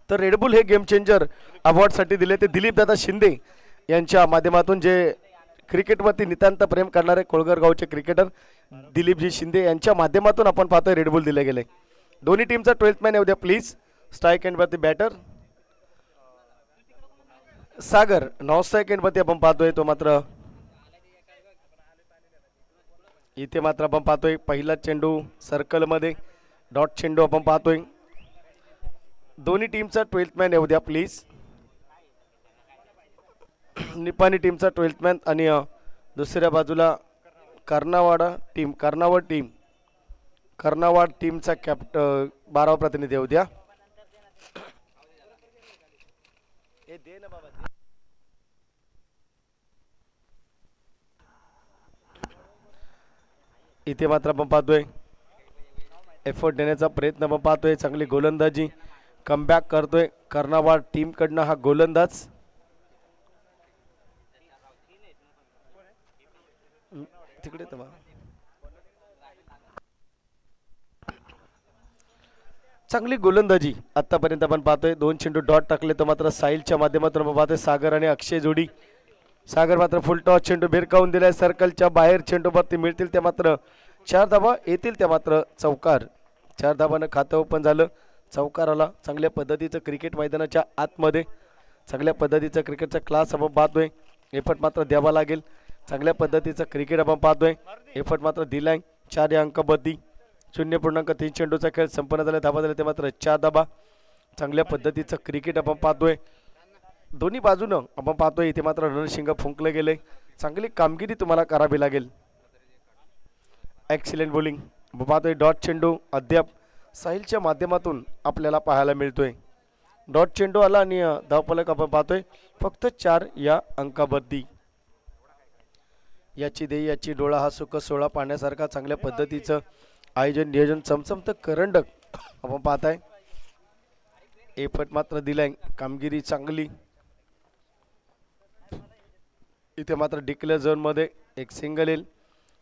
तर रेडबुल हे game changer अवॉर्डसाठी दिले ते दिलीपदादा शिंदे यांच्या माध्यमातून, जे क्रिकेटवरती नितांत प्रेम करणारे कोळगर गावचे क्रिकेटर दिलीपजी शिंदे यांच्या माध्यमातून आपण पाहतोय रेडबुल दिले गेले. दोन्ही टीमचा 12th मॅन येऊ द्या प्लीज. स्ट्राईक एंडवरती बॅटर सागर, नॉन स्ट्राईक एंडवरती आपण पाहतोय तो मात्र इथे मात्र आपण पाहतोय पहिला चेंडू सर्कलमध्ये डॉट चेंडू आपण पाहतोय. दोन्ही टीमचा 12th मॅन येऊ द्या प्लीज. निपाणी टीमचा 12th मॅन आणि दुसऱ्या बाजूला कर्नावाड टीमचा कॅप्टन 12वा प्रतिनिधी येऊ द्या. इथे मात्र आपण पाहतोय एफर्ट देण्याचा प्रयत्न आपण पाहतोय. चांगली गोलंदाजी कमबॅक करतोय कर्नावाड टीम कडनं हा गोलंदाज. तिकडे चांगली गोलंदाजी आतापर्यंत आपण पाहतोय. 2 चेंडू डॉट टाकले तो मात्र साहिलच्या माध्यमातून आपण पाहतोय. सागर आणि अक्षय जोडी. सागर मात्र फुल टॉस चेंडू भिरकावून दिलाय सर्कलच्या बाहेर. चेंडूवरती मिळतील त्या मात्र 4 धावा येतील त्या मात्र चौकार. 4 धावानं खातं ओपन झालं. चौकार आला. चांगल्या पद्धतीचं क्रिकेट मैदानाच्या आतमध्ये चांगल्या पद्धतीचं क्रिकेटचा क्लास आपण पाहतोय. एफर्ट मात्र द्यावा लागेल. चांगल्या पद्धतीचं क्रिकेट आपण पाहतोय. एफर्ट मात्र दिलाय. 4 या अंकबद्दी. 0.3 चेंडूचा खेळ संपन्न झाला. धावा झाले ते मात्र 4 धावा. चांगल्या पद्धतीचं क्रिकेट आपण पाहतोय. दोन्ही बाजूनं आपण पाहतोय इथे मात्र रणशिंग फुंकले गेले. चांगली कामगिरी तुम्हाला करावी लागेल. एक्सिलेंट बॉलिंग पाहतोय. डॉट चेंडू अद्याप साहिलच्या माध्यमातून आपल्याला पाहायला मिळतोय. डॉट चेंडू आला आणि धावफलक आपण पाहतोय फक्त 4 या अंकाबद्दी. याची देई याची डोळा हा सुख सोळा पाहण्यासारखा चांगल्या पद्धतीचं आयोजन नियोजन चमचमत करंडक आपण पाहताय. एफर्ट मात्र दिलाय. कामगिरी चांगली. इथे मात्र डिक्लेअर झोन मध्ये एक सिंगल येईल.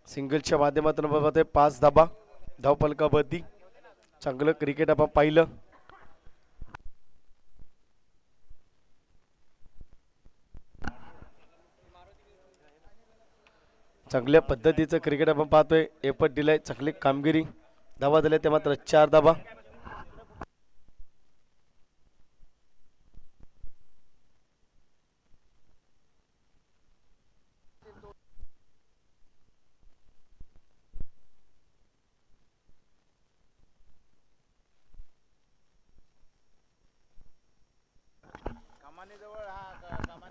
सिंगलच्या माध्यमातून आपण पाहतोय 5 धाबा धावफलकाबद्दी. चांगलं क्रिकेट आपण पाहिलं. चांगल्या पद्धतीचं क्रिकेट आपण पाहतोय. एफर्ट दिलाय. चांगली कामगिरी. धावा झाल्या ते मात्र 4 धाबा.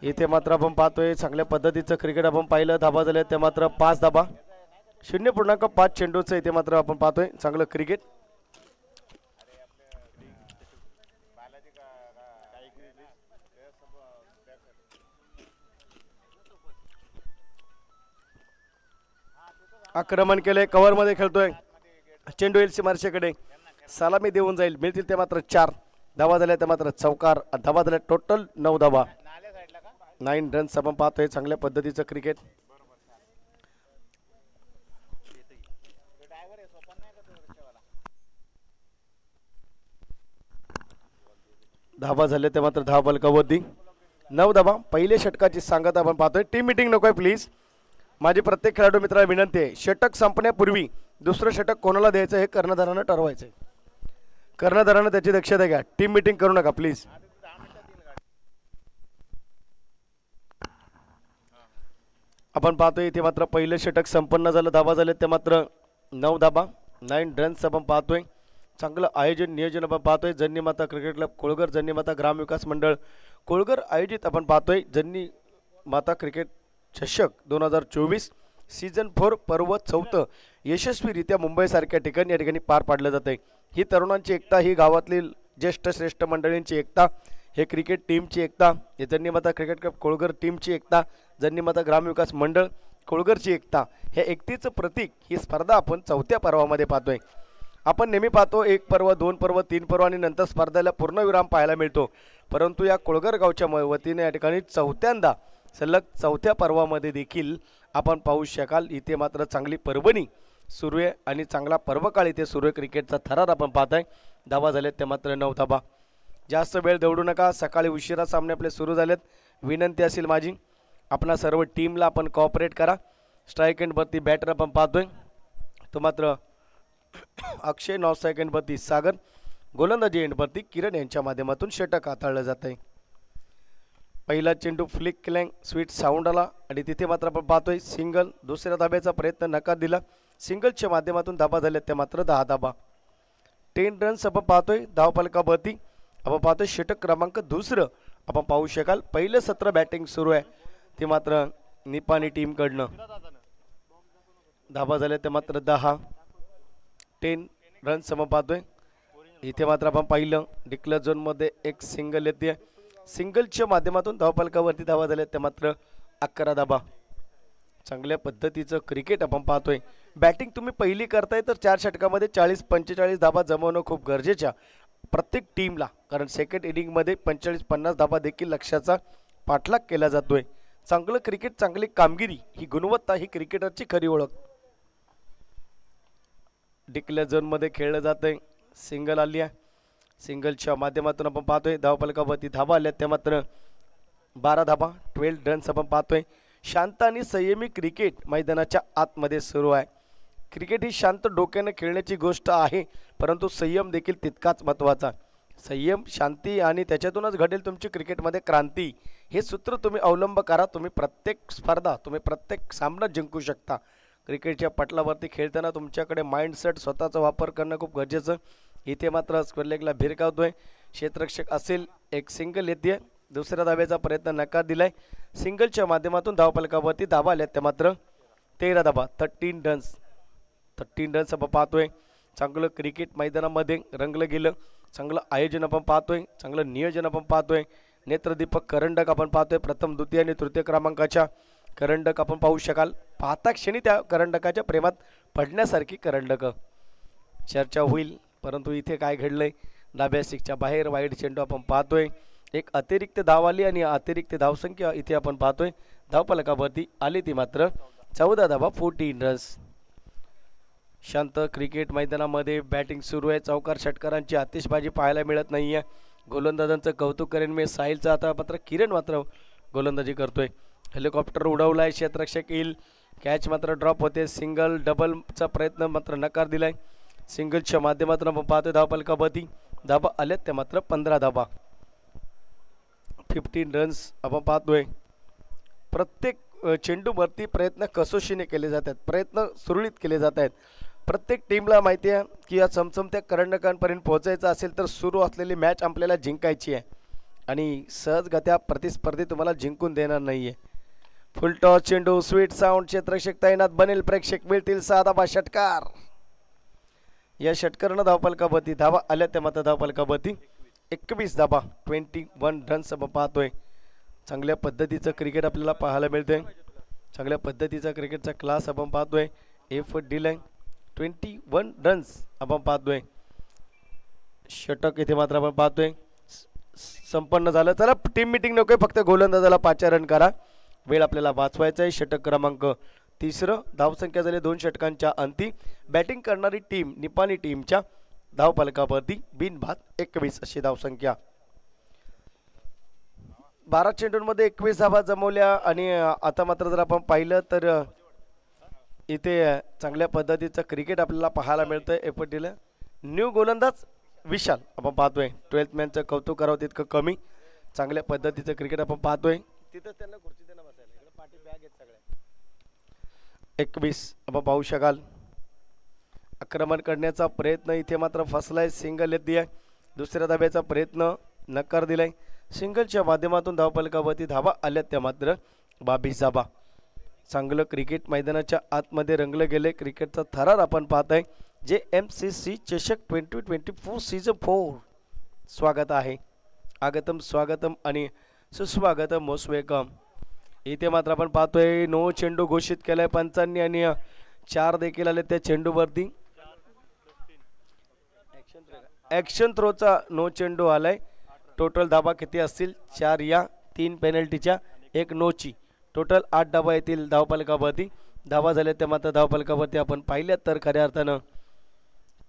इथे मात्र आपण पाहतोय चांगल्या पद्धतीचं क्रिकेट आपण पाहिलं. धाबा झाल्या ते मात्र 5 धाबा. 0.5 चेंडूचं इथे मात्र आपण पाहतोय चांगलं क्रिकेट. आक्रमण केलंय. कव्हर मध्ये खेळतोय. चेंडू येईल सीमारेषेकडे. सलामी देऊन जाईल. मिळतील ते मात्र 4 धावा झाल्या ते मात्र चौकार. धावा झाल्या टोटल 9 धावा. 9 रन्स आपण पाहतोय. चांगल्या पद्धतीचं क्रिकेट. धावा झाले ते मात्र धावा बलकावरती 9 धावा. पहिल्या षटकाची सांगत आपण पाहतोय. टीम मीटिंग नकोय प्लीज. माझी प्रत्येक खेळाडू मित्राला विनंती आहे, षटक संपण्यापूर्वी दुसरं षटक कोणाला द्यायचं हे कर्णधारानं ठरवायचं. कर्णधारानं त्याची दक्षता घ्या. टीम मीटिंग करू नका प्लीज. आपण पाहतोय इथे मात्र पहिलं षटक संपन्न झालं. धावा झाले ते मात्र 9 धावा. 9 रन्स आपण पाहतोय. चांगलं आयोजन नियोजन आपण पाहतोय. जन्नी माता क्रिकेट क्लब कोळगर, जन्नी माता ग्राम विकास मंडळ कोळगर आयोजित आपण पाहतोय जन्नी माता क्रिकेट चषक 2024 सीझन 4 पर्व 4 यशस्वीरित्या मुंबईसारख्या ठिकाणी या ठिकाणी पार पाडलं जाते. ही तरुणांची एकता, ही गावातली ज्येष्ठ श्रेष्ठ मंडळींची एकता, हे क्रिकेट टीमची एकता, हे जन्नी माता क्रिकेट क्लब कोळगर टीमची एकता, जन्नी माता ग्राम विकास मंडळ कोळगरची एकता, हे एकतेचं प्रतीक ही स्पर्धा आपण 4थ्या पर्वामध्ये पाहतोय. आपण नेहमी पाहतो 1 पर्व, 2 पर्व, 3 पर्व आणि नंतर स्पर्धेला पूर्णविराम पाहायला मिळतो. परंतु या कोळगर गावच्या वतीने या ठिकाणी 4थ्यांदा सलग 4थ्या पर्वामध्ये देखील आपण पाहू शकाल. इथे मात्र चांगली पर्वणी सुरू आहे आणि चांगला पर्वकाळ इथे सुरू आहे. क्रिकेटचा थरार आपण पाहताय. धावा झाले ते मात्र 9 धावा. जास्त वेळ दौडू नका, सकाळी उशिरा सामने आपले सुरू झालेत. विनंती असेल माझी आपणा सर्व टीमला आपण कॉपरेट करा. स्ट्राईक एंडवरती बॅटर आपण पाहतोय तो मात्र अक्षय, नॉन स्ट्राईक एंडवरती सागर, गोलंदाजी एंडवरती किरण यांच्या माध्यमातून षटक हाताळलं जात आहे. पहिला चेंडू फ्लिक केला, स्वीट साऊंड आला आणि तिथे मात्र आपण पाहतोय सिंगल. दुसऱ्या धाब्याचा प्रयत्न नकार दिला, सिंगलच्या माध्यमातून धाबा झाल्या त्या मात्र 10 धाबा. 10 रन्स आपण पाहतोय धावफलकावरती. आपण पाहतोय षटक क्रमांक दुसरं आपण पाहू शकाल. पहिलं सत्र बॅटिंग सुरू आहे ते मात्र निपाणी टीमकडनं. धाबा झाल्या त्या मात्र 10. 10 रन्स आपण पाहतोय. इथे मात्र आपण पाहिलं डिक्लेअर झोनमध्ये एक सिंगल येते. सिंगलच्या माध्यमातून धावफलकावरती धावा झाल्या त्या मात्र 11 धाबा. चांगल्या पद्धतीचं क्रिकेट आपण पाहतोय. बॅटिंग तुम्ही पहिली करताय तर 4 षटकामध्ये 40-45 धाबा जमवणं खूप गरजेच्या प्रत्येक टीमला, कारण सेकंड इनिंगमध्ये 45-50 धाबा देखील लक्ष्याचा पाठलाग केला जातोय. चांगलं क्रिकेट, चांगली कामगिरी, ही गुणवत्ता, ही क्रिकेटरची खरी ओळख. डिक्लेअर झोनमध्ये खेळलं जातंय. सिंगल आली आहे. सिंगलच्या माध्यमातून आपण पाहतोय धावफलकावरती धाबा आल्या त्या मात्र 12 धाबा. 12 रन्स आपण पाहतोय. शांत आणि संयमी क्रिकेट मैदानाच्या आतमध्ये सुरू आहे. क्रिकेट ही शांत डोक्याने खेळण्याची गोष्ट आहे, परंतु संयम देखील तितकाच महत्त्वाचा. संयम, शांती आणि त्याच्यातूनच घडेल तुमची क्रिकेटमध्ये क्रांती. हे सूत्र तुम्ही अवलंब करा. तुम्ही प्रत्येक स्पर्धा, तुम्ही प्रत्येक सामना जिंकू शकता. क्रिकेटच्या पटलावरती खेळताना तुमच्याकडे माइंडसेट स्वतःचा वापर करणं खूप गरजेचं. इथे मात्र स्क्वेअर लेगला भिरकावतोय. क्षेत्ररक्षक असेल, एक सिंगल येते. दुसऱ्या धाब्याचा प्रयत्न नकार दिलाय. सिंगलच्या माध्यमातून धावफलकावरती धाबा आल्या त्या मात्र 13 धाबा. 13 रन्स. 13 रन्स आपण पाहतोय. चांगलं क्रिकेट मैदानामध्ये रंगलं गेलं. चांगलं आयोजन आपण पाहतोय, चांगलं नियोजन आपण पाहतोय. नेत्रदीपक करंडक आपण पाहतोय. प्रथम, द्वितीय आणि तृतीय क्रमांकाच्या करंडक आपण पाहू शकाल. पाहता क्षणी त्या करंडकाच्या प्रेमात पडण्यासारखी करंडक. चर्चा होईल, परंतु इथे काय घडलंय, डाव्या स्टिकच्या बाहेर वाईड चेंडू आपण पाहतोय. एक अतिरिक्त धाव आली आणि अतिरिक्त धावसंख्या इथे आपण पाहतोय धावफलकावरती आली ती मात्र 14 धावा. 14 रन्स. शांत क्रिकेट मैदानामध्ये बॅटिंग सुरू आहे. चौकार षटकारांची आतिषबाजी पाहायला मिळत नाहीये. गोलंदाजांचं कौतुक करेन मी. साहिलचा आता मात्र किरण मात्र गोलंदाजी करतोय. हेलिकॉप्टर उडवलाय, क्षेत्ररक्षक येईल, कॅच मात्र ड्रॉप होते. सिंगल डबलचा प्रयत्न मात्र नकार दिलाय. सिंगलच्या माध्यमातून आपण पाहतोय धावफलकावरती धाबा आल्यात त्या मात्र 15 धाबा. 15 रन्स आपण पाहतोय. प्रत्येक चेंडूवरती प्रयत्न कसोशीने केले जातात, प्रयत्न सुरळीत केले जात आहेत. प्रत्येक टीमला माहिती आहे की या चमचमत्या करंडकांपर्यंत पोहोचायचं असेल तर सुरू असलेली मॅच आपल्याला जिंकायची आहे आणि सहजगत्या प्रतिस्पर्धी तुम्हाला जिंकून देणार नाही आहे. फुल टॉस चेंडू, स्वीट साऊंड, क्षेत्ररक्षक तैनात बनेल, प्रेक्षक मिळतील 6 धाबा. षटकार. या षटकारानं धावफलकावरती धावा आल्या त्या मात्र धावफलकावरती 21 धाबा. 21 रन्स आपण पाहतोय. चांगल्या पद्धतीचं क्रिकेट आपल्याला पाहायला मिळतंय. चांगल्या पद्धतीचा क्रिकेटचा क्लास आपण पाहतोय. एफर्ट दिलाय. 21 रन्स आपण पाहतोय. षटक इथे मात्र आपण पाहतोय संपन्न झालं. चला टीम मीटिंग नकोय, फक्त गोलंदाजाला 5 रन करा. वेळ आपल्याला वाचवायचा आहे. षटक क्रमांक 3. धावसंख्या झाली 2 षटकांच्या अंती. बॅटिंग करणारी टीम निपाणी टीमच्या धावफलकावरती बिनबाद 21 अशी धावसंख्या. 12 चेंडूंमध्ये 21 धावा जमवल्या आणि आता मात्र जर आपण पाहिलं तर इथे चांगल्या पद्धतीचं क्रिकेट आपल्याला पाहायला मिळतंय. एफर्ट दिलं. न्यू गोलंदाज विशाल आपण पाहतोय. 12th मॅनचं कौतुक करावं तितकं कमी. चांगल्या पद्धतीचं क्रिकेट आपण पाहतोय. तिथं त्यांना खुर्ची देणं बसायला, इकडे पाठी बॅग आहेत सगळ्या. 21 आपण पाहू शकाल. आक्रमण करण्याचा प्रयत्न इथे मात्र फसलाय. सिंगल येते. दुसऱ्या धाब्याचा प्रयत्न नकार दिलाय. सिंगलच्या माध्यमातून धावफलकावरती धावा आल्या त्या मात्र 22 धाबा. चांगलं क्रिकेट मैदानाच्या आतमध्ये रंगलं गेले. क्रिकेटचा थरार आपण पाहताय. JMCC चषक 2024 सीझन 4 स्वागत आहे. आगतम, स्वागतम आणि सुस्वागतम, मोस्ट वेलकम. इथे मात्र आपण पाहतोय नो चेंडू घोषित केलाय पंचांनी आणि 4 देखील आले त्या चेंडूवरती. ॲक्शन थ्रोचा नो चेंडू आलाय. टोटल धाबा किती असतील? 4 या, 3 पेनल्टीच्या, 1 नोची. टोटल 8 धाबा येतील धावफलकावरती. धाबा झाल्या त्या मात्र धावफलकावरती आपण पाहिल्यात तर खऱ्या अर्थानं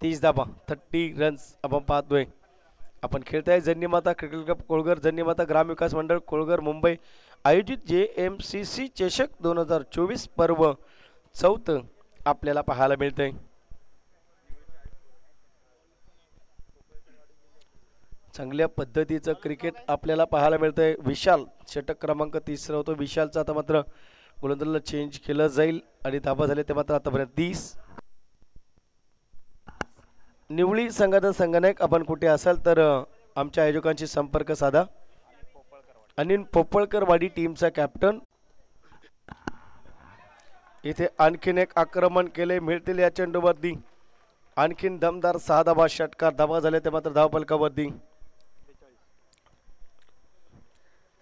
30 धाबा. 30 रन्स आपण पाहतोय. आपण खेळताय जन्नीमाता क्रिकेट क्लब कोळगर जन्नीमाता ग्रामविकास मंडळ कोळगर मुंबई आयोजित JMCC चषक 2024 पर्व 4 आपल्याला पाहायला मिळतंय। चांगल्या पद्धतीचं क्रिकेट आपल्याला पाहायला मिळतंय। विशाल षटक क्रमांक 30 होतो विशालचा आता मात्र गोलंदाजाला चेंज केलं जाईल आणि धाबा झाले ते मात्र आतापर्यंत 30। निवळी संघाचा संघनायक आपण कुठे असाल तर आमच्या आयोजकांशी संपर्क साधा। अनिल पोपळकर वाडी टीमचा कॅप्टन इथे आणखीन एक आक्रमण केले मिळतील या चेंडूवरती आणखीन दमदार 6 धाबा षटकार धाबा झाले ते मात्र धावफलकावरती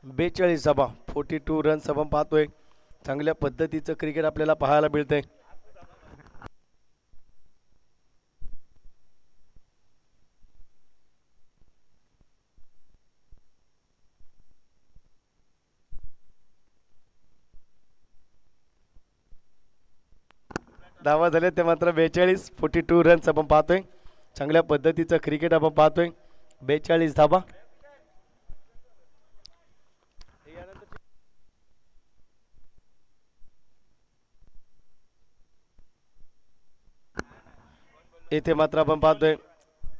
42 धाबा 42 रन्स आपण पाहतोय। चांगल्या पद्धतीचं क्रिकेट आपल्याला पाहायला मिळतंय। धावा झाले ते मात्र 42 रन्स आपण पाहतोय। चांगल्या पद्धतीचं क्रिकेट आपण पाहतोय 42 धाबा। इथे मात्र आपण पाहतोय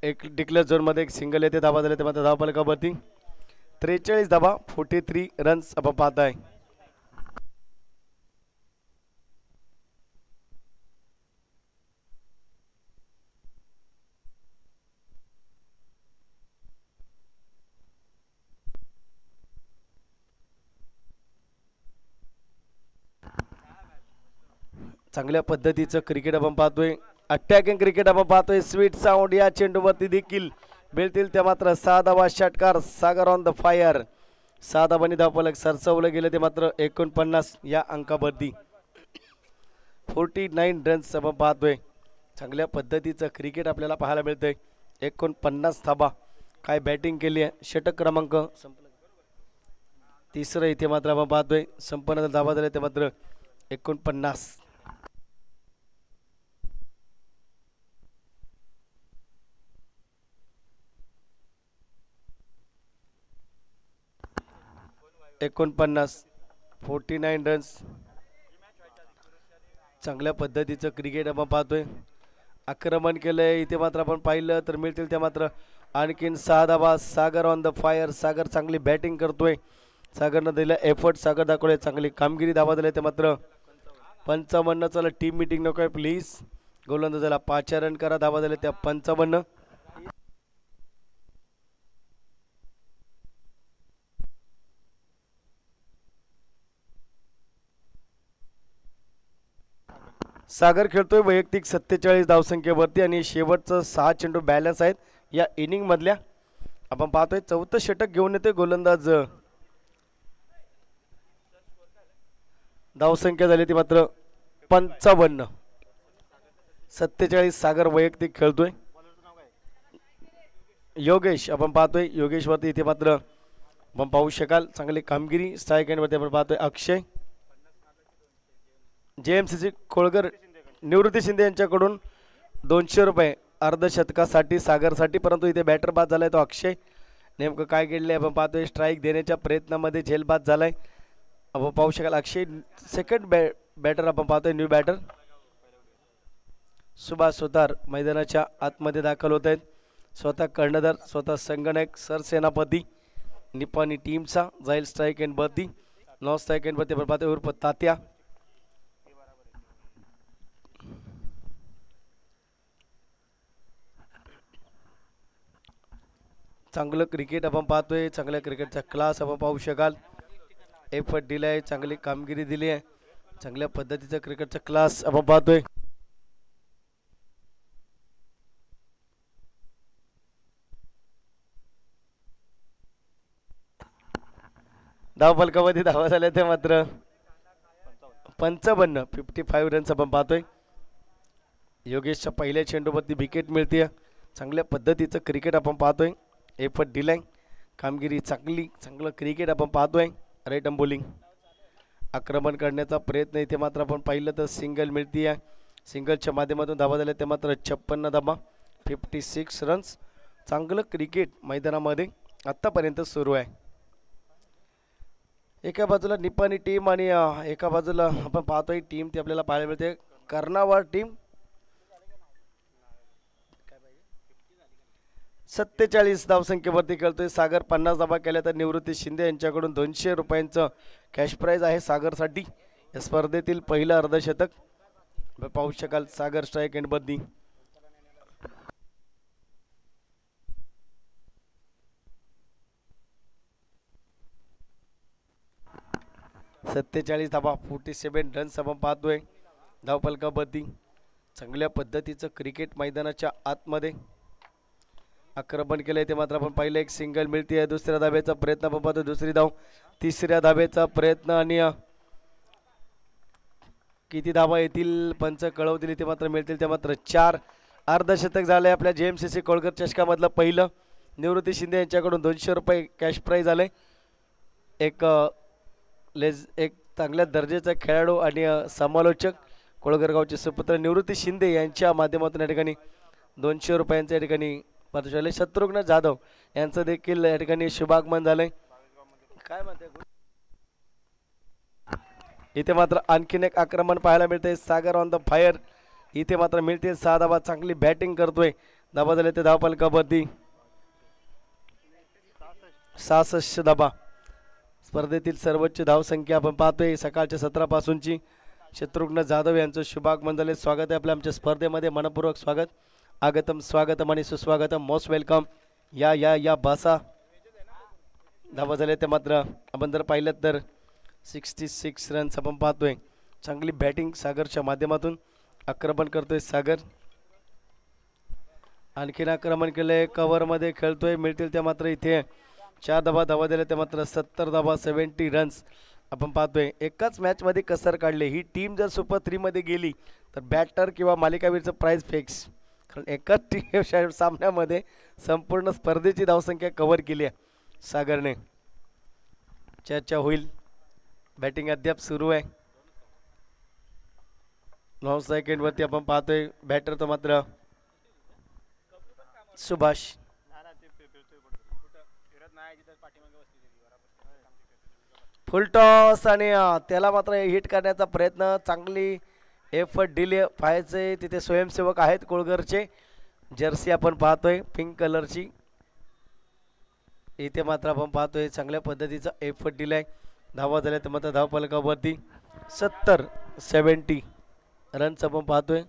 एक डिक्लेअर झोन मध्ये एक सिंगल येते धावा झाले ते मात्र धावफलकावरती 43 धाबा 43 रन्स आपण पाहताय। चांगल्या पद्धतीचं क्रिकेट आपण पाहतोय अटॅकिंग क्रिकेट आपण पाहतोय स्वीट साऊंड या चेंडूवरती देखील मिळतील त्या मात्र 6 धावा षटकार सागर ऑन द फायर 6 धावांनी धावफलक सरसवलं गेलं ते मात्र 49 या अंकावरती 49 रन्स आपण पाहतोय। चांगल्या पद्धतीचं क्रिकेट आपल्याला पाहायला मिळतंय 49 धाबा काय बॅटिंग केली आहे षटक क्रमांक तिसरं इथे मात्र आपण पाहतोय संपन्न धाबा झाले ते मात्र 49। एकोणपन्नास 49 रन्स चांगल्या पद्धतीचं क्रिकेट आपण पाहतोय आक्रमण केलंय इथे मात्र आपण पाहिलं तर मिळतील त्या मात्र आणखीन 6 धाबा सागर ऑन द फायर सागर चांगली बॅटिंग करतोय सागरनं दिलं एफर्ट सागर दाखवले चांगली कामगिरी धावा दिले ते मात्र 55 चला टीम मीटिंग नकोय प्लीज गोलंदाजाला 5 रन करा धावा दिले त्या 55 सागर खेळतोय वैयक्तिक 47 धावसंख्येवरती आणि शेवटचं 6 चेंडू बॅलन्स आहेत या इनिंग मधल्या आपण पाहतोय 4थं षटक घेऊन येतोय गोलंदाज धावसंख्या झाली ती मात्र 55 47 सागर वैयक्तिक खेळतोय योगेश आपण पाहतोय योगेश वरती इथे मात्र आपण पाहू शकाल चांगली कामगिरी स्ट्राईक एंड वरती आपण पाहतोय अक्षय JMCC कोळगर निवृत्ती शिंदे यांच्याकडून 200 रुपये अर्धशतकासाठी सागरसाठी परंतु इथे बॅटर बाद झालाय तो अक्षय नेमकं काय घडलंय आपण पाहतोय स्ट्राईक देण्याच्या प्रयत्नामध्ये झेल बाद झालाय आपण पाहू शकाल अक्षय सेकंड बॅटर आपण पाहतोय न्यू बॅटर सुभाष सुतार मैदानाच्या आतमध्ये दाखल होत आहेत स्वतः कर्णधार स्वतः संगणक सरसेनापती निपाणी टीमचा जाईल स्ट्राईक एंड वरती नॉन स्ट्राईक एंड वरती आपण पाहतोय उर्फ तात्या चांगलं क्रिकेट आपण पाहतोय चांगल्या क्रिकेटचा क्लास आपण पाहू शकाल एफर्ट दिलाय चांगली कामगिरी दिली आहे चांगल्या पद्धतीचा क्रिकेटचा क्लास आपण पाहतोय धावफलकामध्ये धावा झाल्या ते मात्र 55 रन्स आपण पाहतोय योगेशच्या पहिल्या चेंडूवरती विकेट मिळते चांगल्या पद्धतीचं क्रिकेट आपण पाहतोय एफर्ट दिलाय कामगिरी चांगलं क्रिकेट आपण पाहतोय राईट आर्म बॉलिंग आक्रमण करण्याचा प्रयत्न इथे मात्र आपण पाहिलं तर सिंगल मिळते सिंगलच्या माध्यमातून धावा झाल्या ते मात्र 56 धावा 56 रन्स चांगलं क्रिकेट मैदानामध्ये आत्तापर्यंत सुरू आहे. एका बाजूला निपाणी टीम आणि एका बाजूला आपण पाहतोय टीम ती आपल्याला पाहायला मिळते कर्नावाड टीम. 47 धावसंख्येवरती खेळतोय सागर. 50 धाबा केल्या तर निवृत्ती शिंदे यांच्याकडून 200 रुपयांचं कॅश प्राईज आहे सागरसाठी. या स्पर्धेतील पहिलं अर्धशतक पाहू शकाल सागर स्ट्राईक एंड बदली. 47 धाबा 47 रन्स आपण पाहतोय. धावफलकाबद्दी चांगल्या पद्धतीचं क्रिकेट मैदानाच्या आतमध्ये आक्रमण केलंय ते मात्र आपण पाहिलं. एक सिंगल मिळते. दुसऱ्या धाब्याचा प्रयत्न आपण पाहतो. दुसरी धाव. तिसऱ्या धाब्याचा प्रयत्न आणि किती धाबा येतील पंच कळवतील ते मात्र मिळतील ते मात्र 4. अर्धशतक झालंय आपल्या JMCC कोळकर चषकामधलं पहिलं. निवृत्ती शिंदे यांच्याकडून 200 रुपये कॅश प्राईज आले. एक चांगल्या दर्जाचा खेळाडू आणि समालोचक कोळगरगावचे सुपुत्र निवृत्ती शिंदे यांच्या माध्यमातून या ठिकाणी 200 रुपयांच्या या ठिकाणी पारितोषिक. शत्रुघ्न जाधव यांचं देखील या ठिकाणी शुभागमन झालंय. काय म्हणते इथे मात्र आणखीन एक आक्रमण पाहायला मिळते. सागर ऑन द फायर. इथे मात्र मिळते 6 धाबा. चांगली बॅटिंग करतोय. धाबा झाले ते धावफलकावरती 66 धाबा. स्पर्धेतील सर्वोच्च धावसंख्या आपण पाहतोय सकाळच्या 17 पासूनची. शत्रुघ्न जाधव यांचं शुभागमन झाले. स्वागत आहे आपल्या आमच्या स्पर्धेमध्ये. मनपूर्वक स्वागत. आगतम स्वागतम आणि सुस्वागतम. Most welcome. या या या बासा. धावा झाले ते मात्र आपण जर पाहिलं तर 66 रन्स आपण पाहतोय. चांगली बॅटिंग सागरच्या माध्यमातून आक्रमण करतोय सागर. आणखीन आक्रमण केलंय. कव्हरमध्ये खेळतोय. मिळतील त्या मात्र इथे 4 धावा दिल्या त्या मात्र 70 धावा 70 रन्स आपण पाहतोय. एकाच मॅचमध्ये कसर काढले. ही टीम जर सुपर 3 मध्ये गेली तर बॅटर किंवा मालिकावीरचं प्राइज फिक्स. कारण एकाच टीम सामन्यामध्ये संपूर्ण स्पर्धेची धावसंख्या कव्हर केली आहे सागरने. चर्चा होईल. बॅटिंग अद्याप सुरू आहे. 9 सेकंडवरती आपण पाहतोय. बॅटर तर मात्र सुभाष. फुल टॉस आणि त्याला मात्र हिट करण्याचा प्रयत्न. चांगली एफर्ट दिले पाहायचे. तिथे स्वयंसेवक आहेत कोळगरचे. जर्सी आपण पाहतोय पिंक कलरची. इथे मात्र आपण पाहतोय चांगल्या पद्धतीचा एफर्ट दिलाय. धावा झाल्या तर मात्र धावफलकावरती 70 रन्स आपण पाहतोय.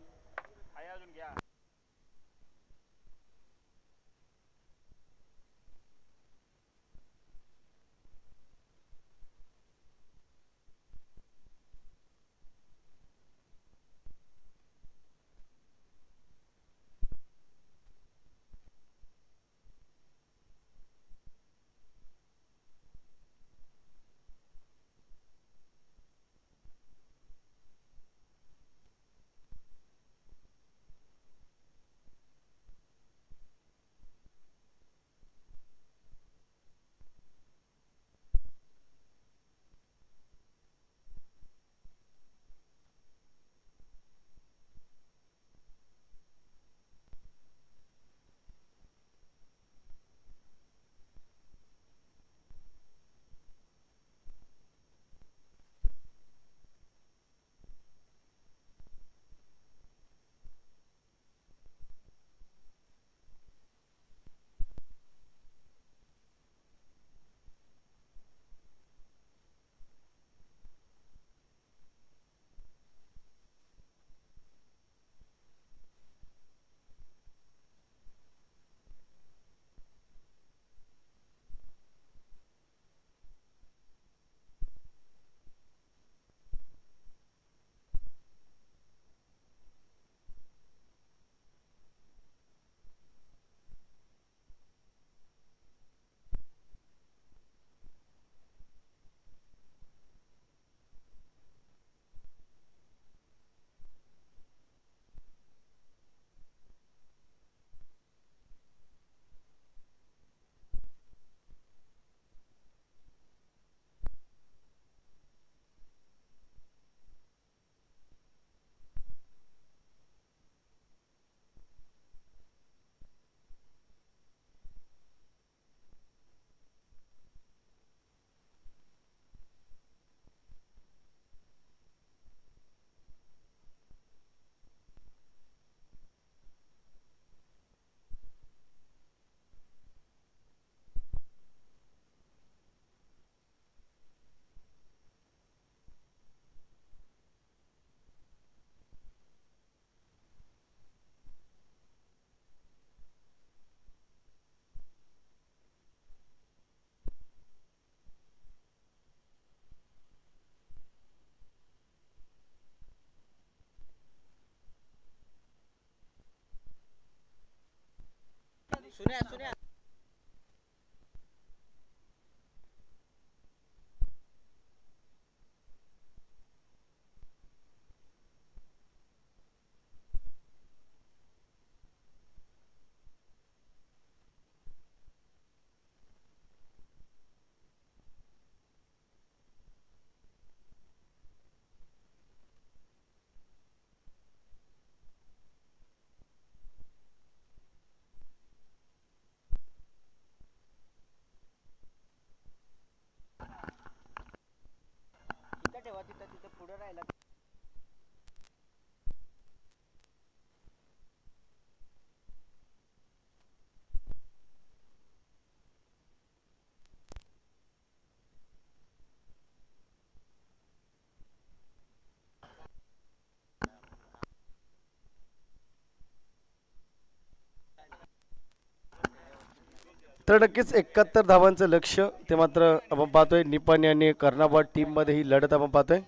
तर नक्कीच 71 धावांचं लक्ष ते मात्र आपण पाहतोय. निपाणी आणि कर्नाबाद टीम मध्ये ही लढत आपण पाहतोय.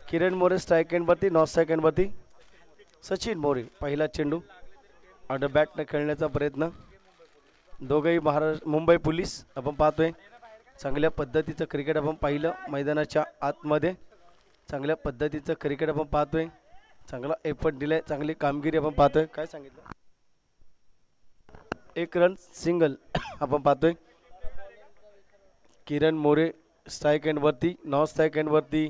किरण मोरे स्ट्राईक एंडवरती, नॉन स्ट्राईक एंडवरती सचिन मोरे. पहिला चेंडू अंडर बॅटनं खेळण्याचा प्रयत्न. दोघेही महाराष्ट्र मुंबई पोलीस आपण पाहतोय. चांगल्या पद्धतीचं क्रिकेट आपण पाहिलं मैदानाच्या आतमध्ये. चांगल्या पद्धतीचं क्रिकेट आपण पाहतोय. चांगला एफर्ट दिलाय, चांगली कामगिरी आपण पाहतोय. काय सांगितलं? एक रन सिंगल आपण पाहतोय. किरण मोरे स्ट्राईक एंडवरती, नॉन स्ट्राईक एंडवरती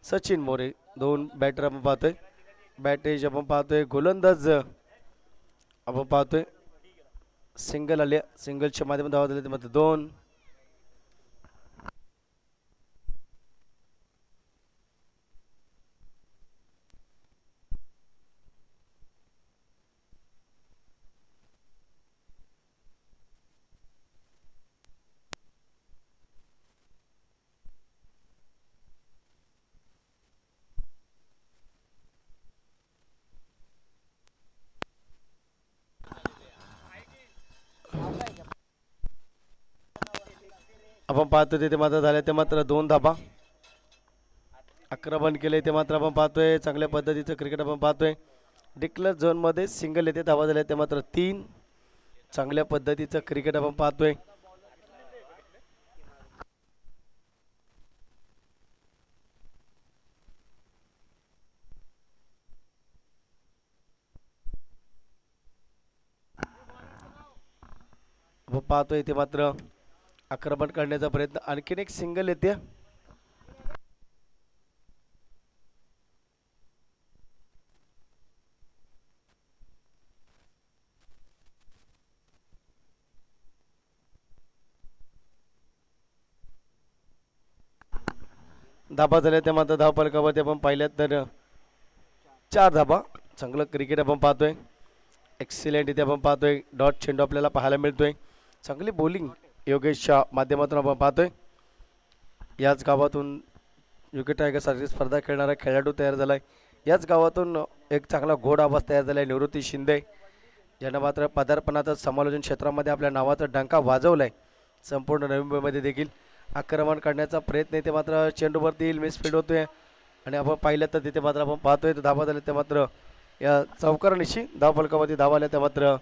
सचिन मोरे. दोन बॅटर आपण पाहतोय. बॅटेज आपण पाहतोय. गोलंदाज आपण पाहतोय. सिंगल आल्या, सिंगलच्या माध्यमातून धावा झाले मध्ये 2. आपण पाहतोय तिथे मात्र झाले ते मात्र 2 धाबा. आक्रमण केले ते मात्र आपण पाहतोय. चांगल्या पद्धतीचं क्रिकेट आपण पाहतोय. डिक्लेअर झोन मध्ये सिंगल येते, धावा झाले ते मात्र 3. चांगल्या पद्धतीचं क्रिकेट आपण पाहतोय. आपण पाहतोय ते मात्र आक्रमण करण्याचा प्रयत्न. आणखीन एक सिंगल येते. धाबा झाल्या त्या मात्र धावफलकावरती आपण पाहिल्यात तर 4 धाबा. चांगलं क्रिकेट आपण पाहतोय. एक्सिलेंट इथे आपण पाहतोय. डॉट चेंडू आपल्याला पाहायला मिळतोय. चांगली बॉलिंग योगेशच्या माध्यमातून आपण पाहतोय. याच गावातून युके टायगरसाठी स्पर्धा खेळणारा खेळाडू तयार झालाय. याच गावातून एक चांगला घोड आवाज तयार झालाय निवृत्ती शिंदे, ज्यानं मात्र पदार्पणातच समालोचन क्षेत्रामध्ये आपल्या नावाचा डंका वाजवलाय. संपूर्ण नवी मुंबईमध्ये देखील आक्रमण करण्याचा प्रयत्न इथे मात्र चेंडूवरती मिसफील्ड होतोय. आणि आपण पाहिलं तर तिथे मात्र आपण पाहतोय धावा झाले ते मात्र या चौकारानिशी धावफलकावरती धावा आल्या त्या मात्र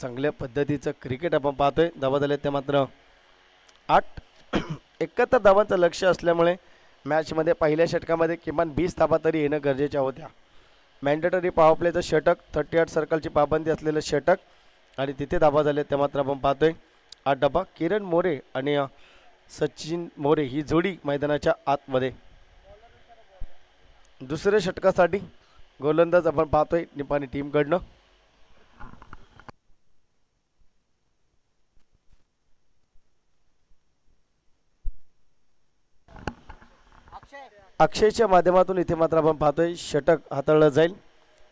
चांगल्या पद्धतीचं क्रिकेट आपण पाहतोय. धावा झाले ते मात्र 8. 71 धावांचं लक्ष असल्यामुळे मॅचमध्ये पहिल्या षटकामध्ये किमान 20 धावा तरी येणं गरजेच्या होत्या. मॅन्डेटरी पॉवर प्लेचं षटक, 38 सर्कलची पाबंदी असलेलं षटक आणि तिथे धावा झाले ते मात्र आपण पाहतोय 8 धावा. किरण मोरे आणि सचिन मोरे ही जोडी मैदानाच्या आतमध्ये. दुसऱ्या षटकासाठी गोलंदाज आपण पाहतोय निपाणी टीमकडनं. अक्षयच्या माध्यमातून इथे मात्र आपण पाहतोय षटक हाताळलं जाईल.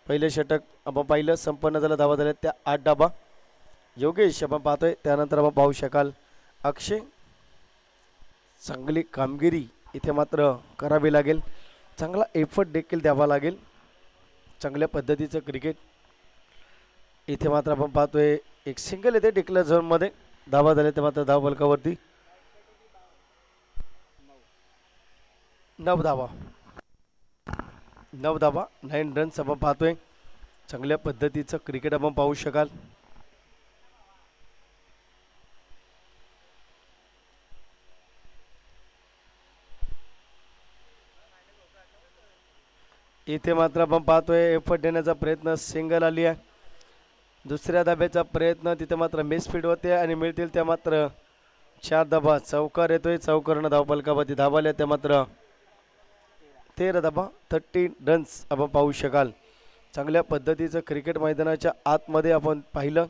पहिले षटक आपण पाहिलं संपन्न झालं, धावा झाल्या त्या 8 धावा. योगेश आपण पाहतोय, त्यानंतर आपण पाहू शकाल अक्षय. चांगली कामगिरी इथे मात्र करावी लागेल, चांगला एफर्ट देखील द्यावा लागेल. चांगल्या पद्धतीचं क्रिकेट इथे मात्र आपण पाहतोय. एक सिंगल येते डिक्लेअर झोनमध्ये, धावा झाल्या ते मात्र धाव फलकावरती 9 धावा. 9 धाबा 9 रन्स आपण पाहतोय. चांगल्या पद्धतीचं क्रिकेट आपण पाहू शकाल. इथे मात्र आपण पाहतोय एफर्ट देण्याचा प्रयत्न, सिंगल आली आहे. दुसऱ्या धाब्याचा प्रयत्न, तिथे मात्र मिसफीड होते आणि मिळतील त्या मात्र 4 धाबा. चौकार येतोय, चौकारनं धावफलकावरती धावाल्या त्या मात्र 13 धाबा 13 रन्स आपण पाहू शकाल. चांगल्या पद्धतीचं क्रिकेट मैदानाच्या आतमध्ये आपण पाहिलं.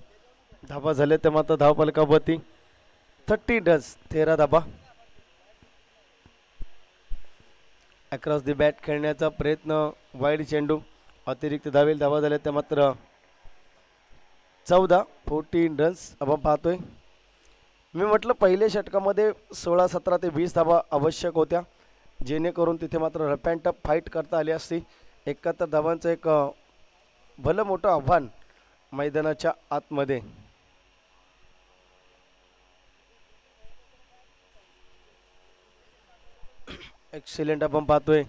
धाबा झाले त्या मात्र धावफलकावरती 30 runs 13 dhaba. Across the bat खेळण्याचा प्रयत्न, वाईड चेंडू, अतिरिक्त धावा झाल्या त्या मात्र 14 रन्स आपण पाहतोय. मी म्हटलं पहिल्या षटकामध्ये 16, 17 ते 20 धावा आवश्यक होत्या, जेणेकरून तिथे मात्र रफ अँड टफ फाईट करता आली असती. 71 धावांचं एक भलं मोठं आव्हान मैदानाच्या आतमध्ये. एक्सिलेंट आपण पाहतोय.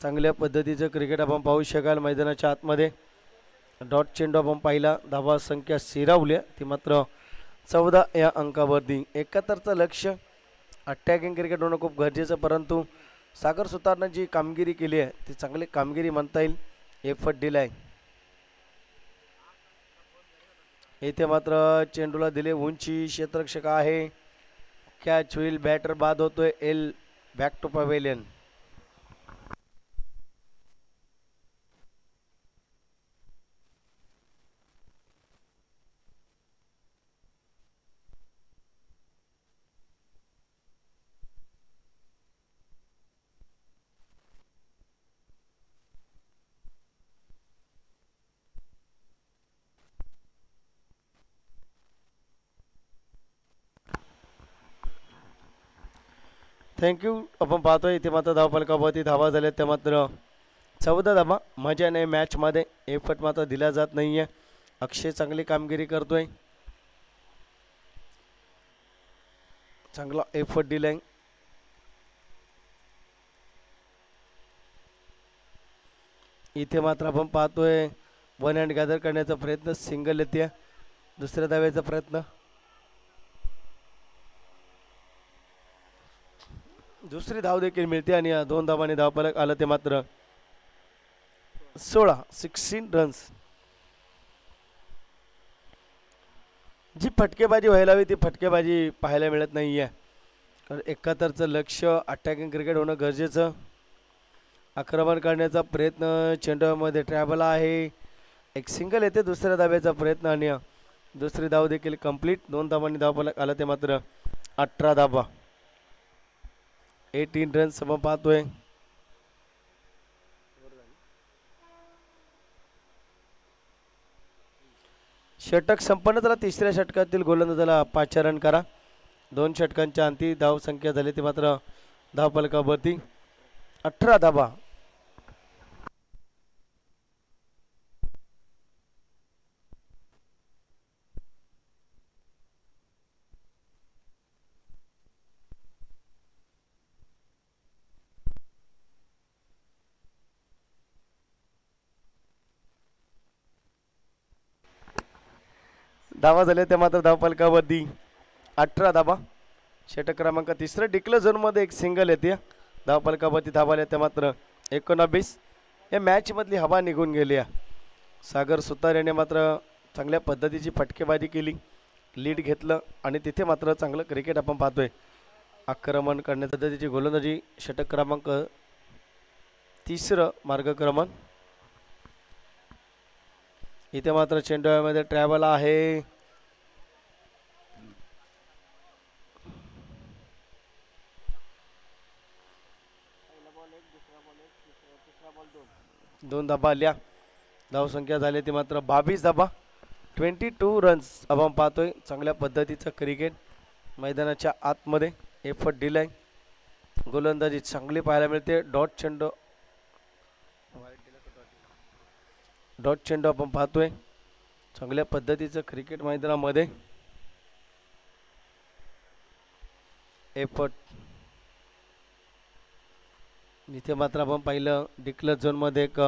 चांगल्या पद्धतीचं क्रिकेट आपण पाहू शकाल मैदानाच्या आतमध्ये. डॉट चेंडू आपण पाहिला, धावा संख्या स्थिरावल्या ती मात्र 14 या अंकावरती. 71चं लक्ष, अटॅकिंग क्रिकेट होणं खूप गरजेचं, परंतु सागर सुतारनं जी कामगिरी केली आहे ती चांगली कामगिरी म्हणता येईल. एफर्ट दिलाय. इथे मात्र चेंडूला दिले उंची, क्षेत्ररक्षक आहे, कॅच होईल, बॅटर बाद होतोय. एल बॅक टू पवेलियन. थँक्यू. आपण पाहतोय इथे मात्र धावफलकावरती धावा झाल्या त्या मात्र 14 धावा. मजा नाही मॅचमध्ये, एफर्ट मात्र दिला जात नाहीये. अक्षय चांगली कामगिरी करतोय, चांगला एफर्ट दिलाय. इथे मात्र आपण पाहतोय वन हँड गॅदर करण्याचा प्रयत्न, सिंगल येते. दुसऱ्या धाव्याचा प्रयत्न, दुसरी धाव देखील मिळते आणि 2 धावांनी धावफलक आलं ते मात्र 16 रन्स. जी फटकेबाजी व्हायला हवी ती फटकेबाजी पाहायला मिळत नाहीये. कारण 71चं लक्ष, अटॅकिंग क्रिकेट होणं गरजेचं. आक्रमण करण्याचा प्रयत्न, चेंडूमध्ये ट्रॅव्हल आहे, एक सिंगल येते. दुसऱ्या धाव्याचा प्रयत्न आणि दुसरी धाव देखील कंप्लीट. 2 धावांनी धावफलक आलं ते मात्र 18 धावा. 18 रन्स आपण पाहतोय. षटक संपन्न झाला. तिसऱ्या षटकातील गोलंदाजाला 5 रन करा. 2 षटकांच्या अंती धाव संख्या झाली ती मात्र धावफलकावरती 18 धावा. धावा झाल्या त्या मात्र धावफलकावरती 18 धावा. षटक क्रमांक 3. डिक्लेअर झोनमध्ये एक सिंगल येते. धावफलकावरती धावा आल्या त्या मात्र 19. या मॅचमधली हवा निघून गेली आहे. सागर सुतार याने मात्र चांगल्या पद्धतीची फटकेबाजी केली, लीड घेतलं आणि तिथे मात्र चांगलं क्रिकेट आपण पाहतोय. आक्रमण करण्याच्या पद्धतीची गोलंदाजी, षटक क्रमांक 3 मार्गक्रमण. इथे मात्र चेंडूमध्ये ट्रॅव्हल आहे, दोन धाबा आल्या. धावसंख्या झाली ती मात्र 22 धाबा. 22 रन्स आपण पाहतोय. चांगल्या पद्धतीचं क्रिकेट मैदानाच्या आतमध्ये. एफर्ट दिलाय, गोलंदाजी चांगली पाहायला मिळते. डॉट चेंडू आपण पाहतोय. चांगल्या पद्धतीचं क्रिकेट मैदानामध्ये एफर्ट. इथे मात्र आपण पाहिलं डिक्लेअर झोनमध्ये एक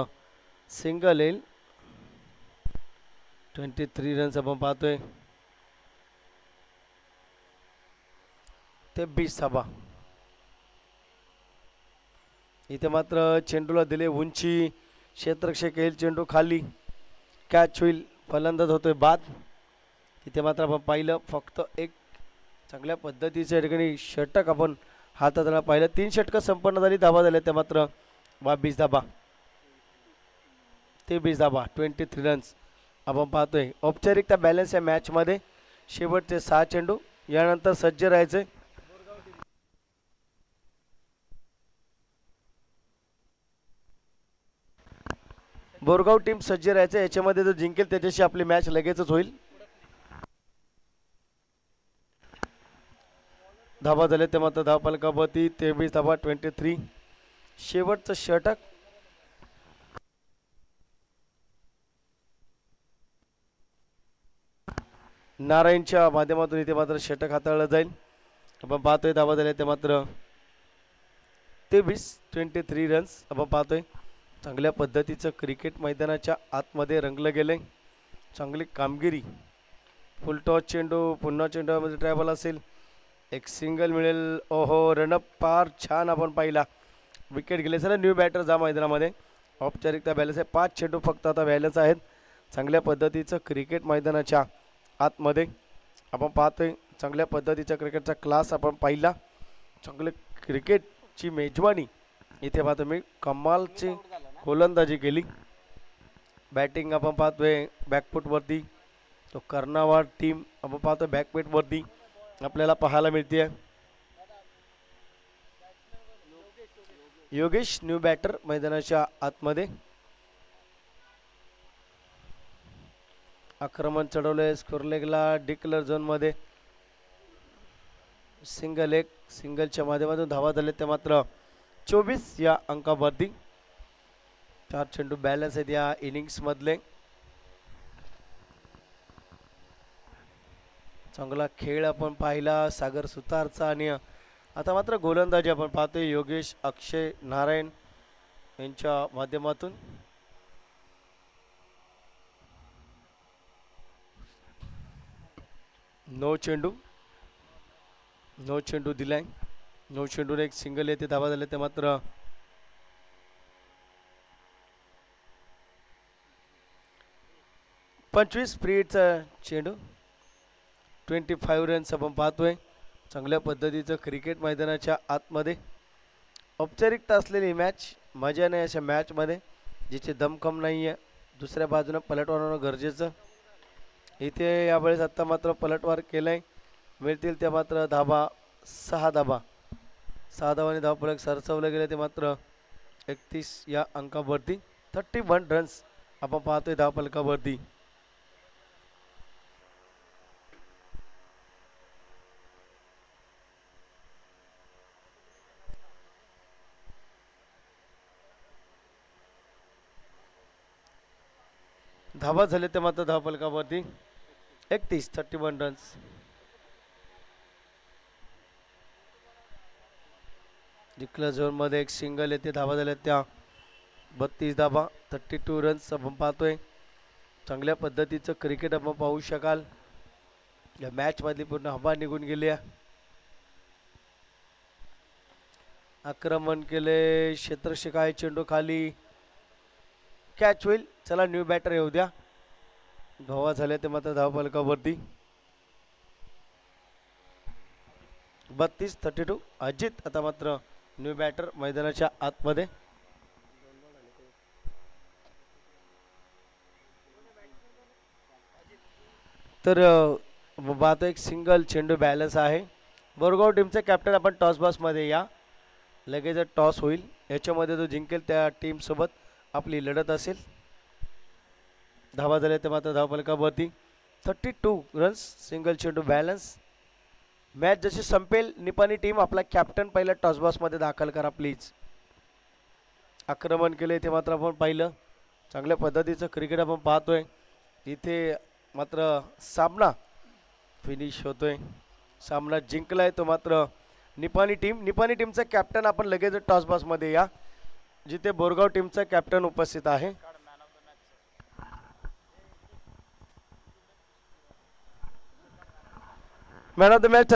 सिंगल येईल. 23 रन्स आपण पाहतोय. ते 20 धाबा. इथे मात्र चेंडूला दिले उंची, क्षेत्ररक्षक येईल, चेंडू खाली, कॅच होईल, फलंदाज होतोय बाद. इथे मात्र आपण पाहिलं फक्त एक चांगल्या पद्धतीचं या ठिकाणी षटक आपण हातात पाहिलं. 3 षटकं संपन्न झाली, धाबा झाल्या त्या मात्र 20 धाबा. ते 20 धाबा, 23 रन्स आपण पाहतोय. औपचारिकता बॅलन्स या मॅचमध्ये. शेवटचे 6 चेंडू, यानंतर सज्ज राहायचे. बोरगाव टीम सज्ज राहायचं. याच्यामध्ये जो जिंकेल त्याच्याशी आपली मॅच लगेचच होईल. धाबा झाले ते मात्र धावफलकावरती 23 धाबा, 23. शेवटचं षटक. नारायणच्या माध्यमातून इथे मात्र षटक हाताळलं जाईल. आपण पाहतोय धाबा झाले ते मात्र 23 रन्स आपण पाहतोय. चांगल्या पद्धतीचं क्रिकेट मैदानाच्या आतमध्ये रंगलं गेलंय. चांगली कामगिरी. फुल टॉस चेंडू, पुन्हा चेंडूमध्ये ट्रॅव्हल असेल, एक सिंगल मिळेल. ओहो, रनअप फार छान आपण पाहिला. विकेट गेले. सर न्यू बॅटर जा मैदानामध्ये. औपचारिकता बॅलन्स आहे. 5 चेंडू फक्त आता बॅलन्स आहेत. चांगल्या पद्धतीचं क्रिकेट मैदानाच्या आतमध्ये आपण पाहतोय. चांगल्या पद्धतीचा क्रिकेटचा क्लास आपण पाहिला. चांगले क्रिकेटची मेजवानी इथे पाहतो मी. कमालची गोलंदाजी केली. बॅटिंग आपण पाहतोय बॅकफूटवरती. तो कर्नावाड टीम आपण पाहतोय बॅकफूटवरती आपल्याला पाहायला मिळते. योगेश न्यू बॅटर मैदानाच्या आतमध्ये. आक्रमण चढवलंय स्कोर लेगला. डिक्लेअर झोनमध्ये सिंगल एक. सिंगलच्या माध्यमातून धावा झाले ते मात्र 24 या अंकावरती. 4 चेंडू बॅलन्स आहेत या इनिंग्स मधले. चांगला खेळ आपण पाहिला सागर सुतारचा. आणि आता मात्र गोलंदाजी आपण पाहतोय योगेश अक्षय नारायण यांच्या माध्यमातून. नो चेंडू दिलाय. 9 चेंडूने एक सिंगल येते. धावा झाले ते मात्र 25 स्पीडचा चेंडू. 25 रन्स आपण पाहतोय. चांगल्या पद्धतीचं क्रिकेट मैदानाच्या आतमध्ये औपचारिकता असलेली मॅच. मजा नाही अशा मॅचमध्ये जिथे दमखम नाही आहे. दुसऱ्या बाजूनं पलटवार होणं गरजेचं. इथे यावेळेस आत्ता मात्र पलटवार केलंय. मिळतील त्या मात्र धाबा. 6 धाबा. 6 धावांनी धावफलक सरसवलं गेलं ते मात्र 31 या अंकावरती. 31 रन्स आपण पाहतोय धावफलकावरती. धावा झाले ते मात्र धावफलकावरती 31 रन्स. डिक्लेअर झोनमध्ये एक सिंगल येते. धावा झाल्या त्या 32 धाबा. 32 रन्स आपण पाहतोय. चांगल्या पद्धतीचं क्रिकेट आपण पाहू शकाल. या मॅच मधली पूर्ण हवा निघून गेली. आक्रमण केले. क्षेत्ररक्षक आहे, चेंडू खाली, कॅच होईल. चला न्यू बॅटर येऊ द्या. धावा झाल्या ते मात्र धावफलकावरती 32 अजित आता मात्र न्यू बॅटर मैदानाच्या आतमध्ये. तर पाहतो एक सिंगल चेंडू बॅलन्स आहे. बोरगाव टीमचे कॅप्टन आपण टॉस बॉक्समध्ये या. लगेच टॉस होईल. याच्यामध्ये जो जिंकेल त्या टीम सोबत आपली लढत असेल. धावा झाले ते मात्र धावफलकावरती 32 रन्स. सिंगल चेंडू बॅलन्स. मॅच जशी संपेल निपाणी टीम आपला कॅप्टन पहिला टॉस बॉक्समध्ये दाखल करा प्लीज. आक्रमण केले ते मात्र आपण पाहिलं. चांगल्या पद्धतीचं क्रिकेट आपण पाहतोय. इथे मात्र सामना फिनिश होतोय. सामना जिंकलाय तो मात्र निपाणी टीम. निपाणी टीमचा कॅप्टन आपण लगेच टॉस बॉक्समध्ये या. जिथे बोरगाव टीमचा कॅप्टन उपस्थित आहे. Man of the match